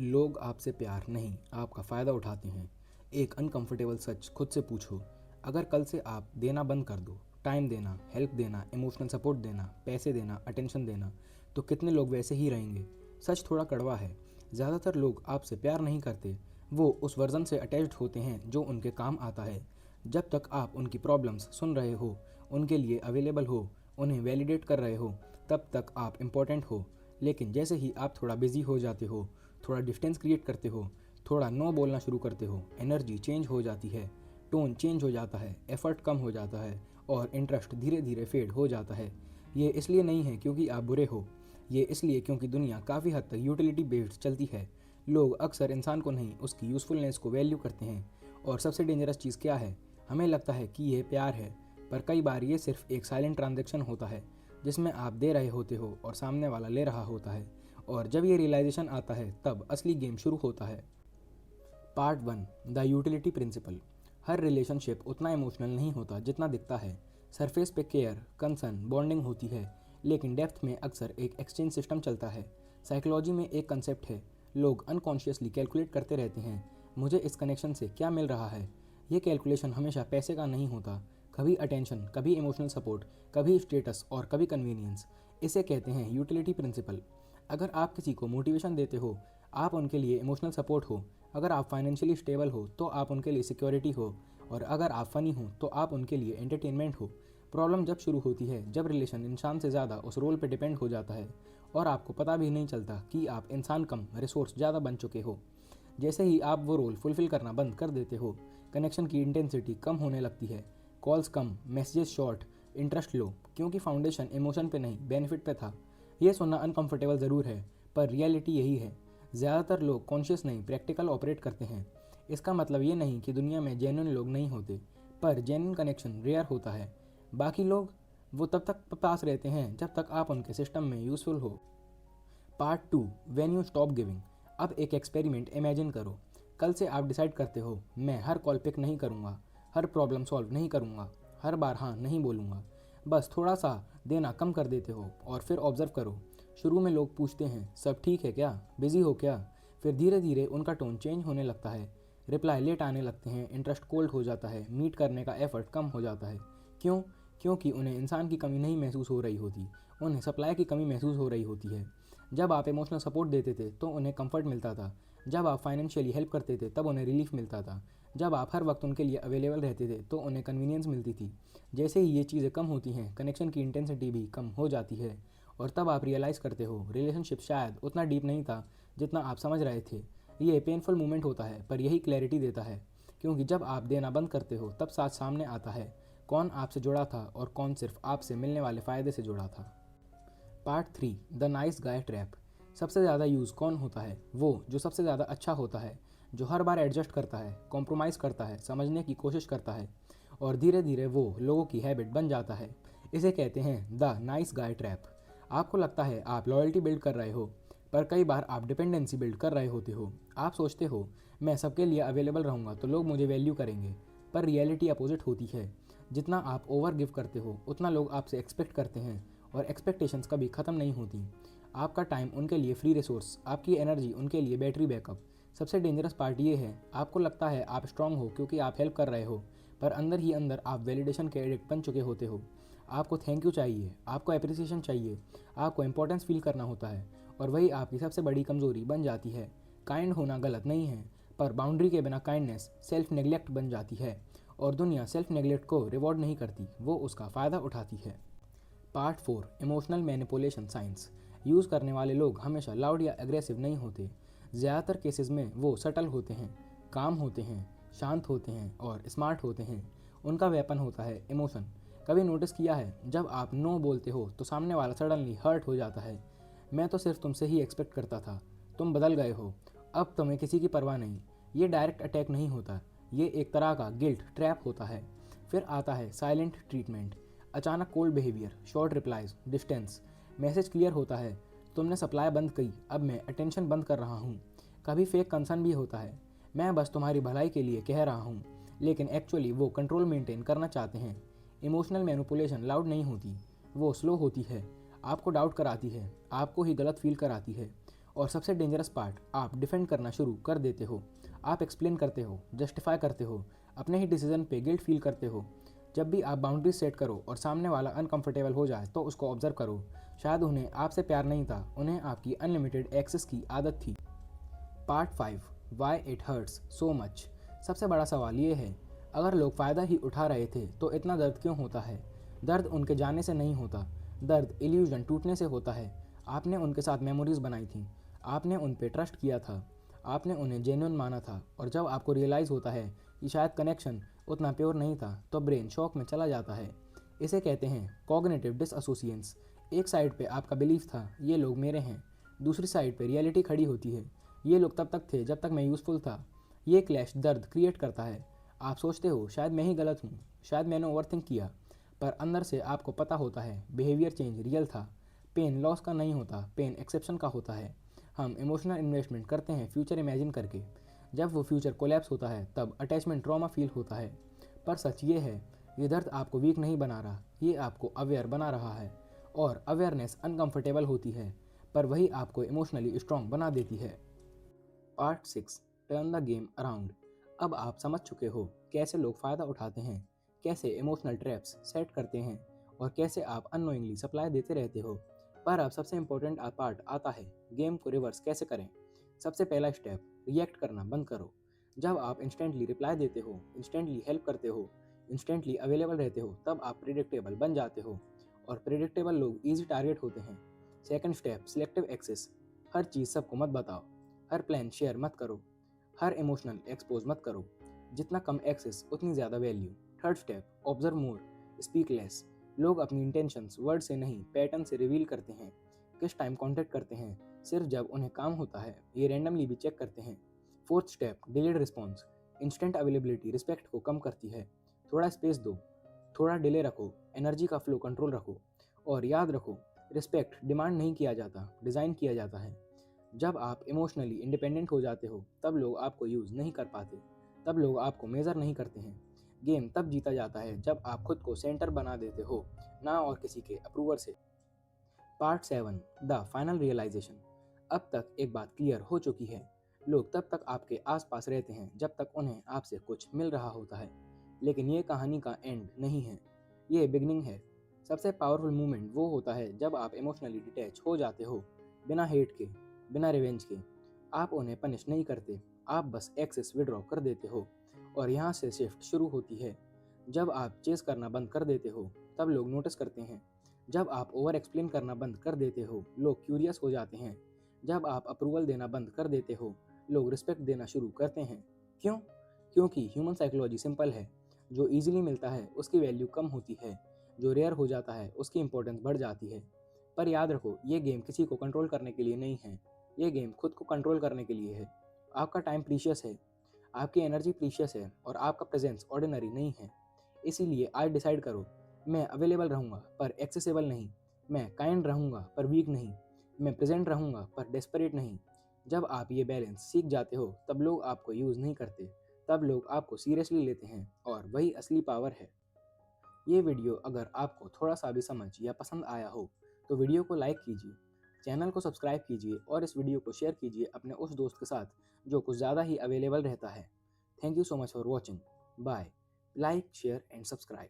लोग आपसे प्यार नहीं, आपका फ़ायदा उठाते हैं। एक अनकंफर्टेबल सच खुद से पूछो, अगर कल से आप देना बंद कर दो, टाइम देना, हेल्प देना, इमोशनल सपोर्ट देना, पैसे देना, अटेंशन देना, तो कितने लोग वैसे ही रहेंगे? सच थोड़ा कड़वा है। ज़्यादातर लोग आपसे प्यार नहीं करते, वो उस वर्जन से अटैच्ड होते हैं जो उनके काम आता है। जब तक आप उनकी प्रॉब्लम्स सुन रहे हो, उनके लिए अवेलेबल हो, उन्हें वैलिडेट कर रहे हो, तब तक आप इम्पोर्टेंट हो। लेकिन जैसे ही आप थोड़ा बिजी हो जाते हो, थोड़ा डिस्टेंस क्रिएट करते हो, थोड़ा नो बोलना शुरू करते हो, एनर्जी चेंज हो जाती है, टोन चेंज हो जाता है, एफर्ट कम हो जाता है और इंटरेस्ट धीरे धीरे फेड हो जाता है। ये इसलिए नहीं है क्योंकि आप बुरे हो, ये इसलिए क्योंकि दुनिया काफ़ी हद तक यूटिलिटी बेस्ड चलती है। लोग अक्सर इंसान को नहीं, उसकी यूज़फुलनेस को वैल्यू करते हैं। और सबसे डेंजरस चीज़ क्या है? हमें लगता है कि यह प्यार है, पर कई बार ये सिर्फ एक साइलेंट ट्रांजेक्शन होता है जिसमें आप दे रहे होते हो और सामने वाला ले रहा होता है। और जब ये रियलाइजेशन आता है तब असली गेम शुरू होता है। Part 1, the utility principle. हर रिलेशनशिप उतना इमोशनल नहीं होता जितना दिखता है। सरफेस पे केयर, कंसर्न, बॉन्डिंग होती है, लेकिन डेप्थ में अक्सर एक एक्सचेंज सिस्टम चलता है। साइकोलॉजी में एक कंसेप्ट है, लोग अनकॉन्शियसली कैलकुलेट करते रहते हैं, मुझे इस कनेक्शन से क्या मिल रहा है। ये कैलकुलेशन हमेशा पैसे का नहीं होता, कभी अटेंशन, कभी इमोशनल सपोर्ट, कभी स्टेटस और कभी कन्वीनियंस। इसे कहते हैं यूटिलिटी प्रिंसिपल। अगर आप किसी को मोटिवेशन देते हो, आप उनके लिए इमोशनल सपोर्ट हो। अगर आप फाइनेंशियली स्टेबल हो तो आप उनके लिए सिक्योरिटी हो। और अगर आप फ़नी हो तो आप उनके लिए एंटरटेनमेंट हो। प्रॉब्लम जब शुरू होती है जब रिलेशन इंसान से ज़्यादा उस रोल पर डिपेंड हो जाता है और आपको पता भी नहीं चलता कि आप इंसान कम, रिसोर्स ज़्यादा बन चुके हो। जैसे ही आप वो रोल फुलफिल करना बंद कर देते हो, कनेक्शन की इंटेंसिटी कम होने लगती है। कॉल्स कम, मैसेजेस शॉर्ट, इंटरेस्ट लो, क्योंकि फाउंडेशन इमोशन पे नहीं, बेनिफिट पे था। ये सुनना अनकंफर्टेबल ज़रूर है, पर रियलिटी यही है। ज़्यादातर लोग कॉन्शियस नहीं, प्रैक्टिकल ऑपरेट करते हैं। इसका मतलब ये नहीं कि दुनिया में जेन्युइन लोग नहीं होते, पर जेन्युइन कनेक्शन रेयर होता है। बाकी लोग वो तब तक पास रहते हैं जब तक आप उनके सिस्टम में यूज़फुल हो। Part 2, when you stop giving. अब एक एक्सपेरिमेंट इमेजिन करो। कल से आप डिसाइड करते हो, मैं हर कॉल पिक नहीं करूँगा, हर प्रॉब्लम सॉल्व नहीं करूँगा, हर बार हाँ नहीं बोलूँगा। बस थोड़ा सा देना कम कर देते हो और फिर ऑब्जर्व करो। शुरू में लोग पूछते हैं, सब ठीक है क्या, बिजी हो क्या? फिर धीरे धीरे उनका टोन चेंज होने लगता है, रिप्लाई लेट आने लगते हैं, इंटरेस्ट कोल्ड हो जाता है, मीट करने का एफर्ट कम हो जाता है। क्यों? क्योंकि उन्हें इंसान की कमी नहीं महसूस हो रही होती, उन्हें सप्लाई की कमी महसूस हो रही होती है। जब आप इमोशनल सपोर्ट देते थे तो उन्हें कंफर्ट मिलता था, जब आप फाइनेंशियली हेल्प करते थे तब उन्हें रिलीफ मिलता था, जब आप हर वक्त उनके लिए अवेलेबल रहते थे तो उन्हें कन्वीनियंस मिलती थी। जैसे ही ये चीज़ें कम होती हैं, कनेक्शन की इंटेंसिटी भी कम हो जाती है और तब आप रियलाइज़ करते हो रिलेशनशिप शायद उतना डीप नहीं था जितना आप समझ रहे थे। ये पेनफुल मोमेंट होता है, पर यही क्लैरिटी देता है, क्योंकि जब आप देना बंद करते हो तब साथ सामने आता है कौन आपसे जुड़ा था और कौन सिर्फ आपसे मिलने वाले फ़ायदे से जुड़ा था। Part 3, the nice guy trap. सबसे ज़्यादा यूज़ कौन होता है? वो जो सबसे ज़्यादा अच्छा होता है, जो हर बार एडजस्ट करता है, कॉम्प्रोमाइज़ करता है, समझने की कोशिश करता है और धीरे धीरे वो लोगों की हैबिट बन जाता है। इसे कहते हैं द नाइस गाय ट्रैप। आपको लगता है आप लॉयल्टी बिल्ड कर रहे हो, पर कई बार आप डिपेंडेंसी बिल्ड कर रहे होते हो। आप सोचते हो, मैं सबके लिए अवेलेबल रहूँगा तो लोग मुझे वैल्यू करेंगे, पर रियलिटी अपोजिट होती है। जितना आप ओवर गिव करते हो उतना लोग आपसे एक्सपेक्ट करते हैं और एक्सपेक्टेशंस कभी ख़त्म नहीं होती। आपका टाइम उनके लिए फ्री रिसोर्स, आपकी एनर्जी उनके लिए बैटरी बैकअप। सबसे डेंजरस पार्ट ये है, आपको लगता है आप स्ट्रांग हो क्योंकि आप हेल्प कर रहे हो, पर अंदर ही अंदर आप वैलिडेशन के एडिक्ट बन चुके होते हो। आपको थैंक यू चाहिए, आपको अप्रिसिएशन चाहिए, आपको इंपॉर्टेंस फील करना होता है और वही आपकी सबसे बड़ी कमज़ोरी बन जाती है। काइंड होना गलत नहीं है, पर बाउंड्री के बिना काइंडनेस सेल्फ नेग्लेक्ट बन जाती है और दुनिया सेल्फ नेग्लेक्ट को रिवॉर्ड नहीं करती, वो उसका फ़ायदा उठाती है। Part 4, emotional manipulation science. Use करने वाले लोग हमेशा लाउड या एग्रेसिव नहीं होते। ज़्यादातर केसेस में वो सटल होते हैं, काम होते हैं, शांत होते हैं और स्मार्ट होते हैं। उनका वेपन होता है इमोशन। कभी नोटिस किया है, जब आप नो बोलते हो तो सामने वाला सडनली हर्ट हो जाता है। मैं तो सिर्फ तुमसे ही एक्सपेक्ट करता था, तुम बदल गए हो, अब तुम्हें किसी की परवाह नहीं। ये डायरेक्ट अटैक नहीं होता, ये एक तरह का गिल्ट ट्रैप होता है। फिर आता है साइलेंट ट्रीटमेंट। अचानक cold behaviour, short replies, distance. Message clear होता है, तुमने सप्लाई बंद की, अब मैं अटेंशन बंद कर रहा हूँ। कभी फेक कंसर्न भी होता है, मैं बस तुम्हारी भलाई के लिए कह रहा हूँ, लेकिन एक्चुअली वो कंट्रोल मेंटेन करना चाहते हैं। इमोशनल मैनिपुलेशन लाउड नहीं होती, वो स्लो होती है, आपको डाउट कराती है, आपको ही गलत फील कराती है और सबसे डेंजरस पार्ट, आप डिफेंड करना शुरू कर देते हो। आप एक्सप्लेन करते हो, जस्टिफाई करते हो, अपने ही डिसीजन पे गिल्ट फील करते हो। जब भी आप बाउंड्रीज सेट करो और सामने वाला अनकंफर्टेबल हो जाए तो उसको ऑब्जर्व करो। शायद उन्हें आपसे प्यार नहीं था, उन्हें आपकी अनलिमिटेड एक्सेस की आदत थी। Part 5, why it hurts so much. सबसे बड़ा सवाल ये है, अगर लोग फ़ायदा ही उठा रहे थे तो इतना दर्द क्यों होता है? दर्द उनके जाने से नहीं होता, दर्द इल्यूजन टूटने से होता है। आपने उनके साथ मेमोरीज बनाई थी, आपने उन पे ट्रस्ट किया था, आपने उन्हें जेन्युइन माना था, और जब आपको रियलाइज़ होता है कि शायद कनेक्शन उतना प्योर नहीं था तो ब्रेन शॉक में चला जाता है। इसे कहते हैं कॉग्निटिव डिसएसोसिएशंस। एक साइड पे आपका बिलीफ था ये लोग मेरे हैं, दूसरी साइड पे रियलिटी खड़ी होती है, ये लोग तब तक थे जब तक मैं यूज़फुल था। ये क्लैश दर्द क्रिएट करता है। आप सोचते हो शायद मैं ही गलत हूँ, शायद मैंने ओवरथिंक किया, पर अंदर से आपको पता होता है बिहेवियर चेंज रियल था। पेन लॉस का नहीं होता, पेन एक्सेप्शन का होता है। हम इमोशनल इन्वेस्टमेंट करते हैं फ्यूचर इमेजिन करके, जब वो फ्यूचर कोलैप्स होता है तब अटैचमेंट ट्रॉमा फील होता है। पर सच ये है, ये दर्द आपको वीक नहीं बना रहा, ये आपको अवेयर बना रहा है। और अवेयरनेस अनकंफर्टेबल होती है, पर वही आपको इमोशनली स्ट्रांग बना देती है। Part 6, turn the game around. अब आप समझ चुके हो कैसे लोग फ़ायदा उठाते हैं, कैसे इमोशनल ट्रैप्स सेट करते हैं, और कैसे आप अननोइंगली सप्लाई देते रहते हो। पर अब सबसे इम्पोर्टेंट पार्ट आता है, गेम को रिवर्स कैसे करें। सबसे पहला स्टेप, रिएक्ट करना बंद करो। जब आप इंस्टेंटली रिप्लाई देते हो, इंस्टेंटली हेल्प करते हो, इंस्टेंटली अवेलेबल रहते हो, तब आप प्रिडिक्टेबल बन जाते हो, और प्रिडिक्टेबल लोग ईजी टारगेट होते हैं। Second step, selective access. हर चीज़ सबको मत बताओ, हर प्लान शेयर मत करो, हर इमोशनल एक्सपोज मत करो। जितना कम एक्सेस उतनी ज़्यादा वैल्यू। थर्ड स्टेप, ऑब्जर्व मोर, स्पीक लेस। लोग अपनी इंटेंशंस वर्ड से नहीं पैटर्न से रिवील करते हैं। किस टाइम कॉन्टेक्ट करते हैं, सिर्फ जब उन्हें काम होता है, ये रैंडमली भी चेक करते हैं। Fourth step, delayed response. Instant availability respect को कम करती है। थोड़ा स्पेस दो, थोड़ा डिले रखो, एनर्जी का फ्लो कंट्रोल रखो। और याद रखो, रिस्पेक्ट डिमांड नहीं किया जाता, डिज़ाइन किया जाता है। जब आप इमोशनली इंडिपेंडेंट हो जाते हो तब लोग आपको यूज़ नहीं कर पाते, तब लोग आपको मेज़र नहीं करते हैं। गेम तब जीता जाता है जब आप खुद को सेंटर बना देते हो, ना और किसी के अप्रूवर से। Part 7, the final realisation. अब तक एक बात क्लियर हो चुकी है, लोग तब तक आपके आसपास रहते हैं जब तक उन्हें आपसे कुछ मिल रहा होता है। लेकिन ये कहानी का एंड नहीं है, ये बिगनिंग है। सबसे पावरफुल मोमेंट वो होता है जब आप इमोशनली डिटैच हो जाते हो, बिना हेट के, बिना रिवेंज के। आप उन्हें पनिश नहीं करते, आप बस एक्सेस विड्रॉ कर देते हो, और यहाँ से शिफ्ट शुरू होती है। जब आप चेस करना बंद कर देते हो तब लोग नोटिस करते हैं। जब आप ओवर एक्सप्लेन करना बंद कर देते हो लोग क्यूरियस हो जाते हैं। जब आप अप्रूवल देना बंद कर देते हो लोग रिस्पेक्ट देना शुरू करते हैं। क्यों? क्योंकि ह्यूमन साइकोलॉजी सिंपल है, जो ईजिली मिलता है उसकी वैल्यू कम होती है, जो रेयर हो जाता है उसकी इंपॉर्टेंस बढ़ जाती है। पर याद रखो, ये गेम किसी को कंट्रोल करने के लिए नहीं है, ये गेम खुद को कंट्रोल करने के लिए है। आपका टाइम प्रीशियस है, आपकी एनर्जी प्रीशियस है, और आपका प्रेजेंस ऑर्डिनरी नहीं है। इसीलिए आज डिसाइड करो, मैं अवेलेबल रहूँगा पर एक्सेसिबल नहीं, मैं काइंड रहूँगा पर वीक नहीं, मैं प्रेजेंट रहूँगा पर डेस्परेट नहीं। जब आप ये बैलेंस सीख जाते हो तब लोग आपको यूज़ नहीं करते, तब लोग आपको सीरियसली लेते हैं, और वही असली पावर है। ये वीडियो अगर आपको थोड़ा सा भी समझ या पसंद आया हो तो वीडियो को लाइक कीजिए, चैनल को सब्सक्राइब कीजिए, और इस वीडियो को शेयर कीजिए अपने उस दोस्त के साथ जो कुछ ज़्यादा ही अवेलेबल रहता है। Thank you so much for watching. Bye. Like, share and subscribe.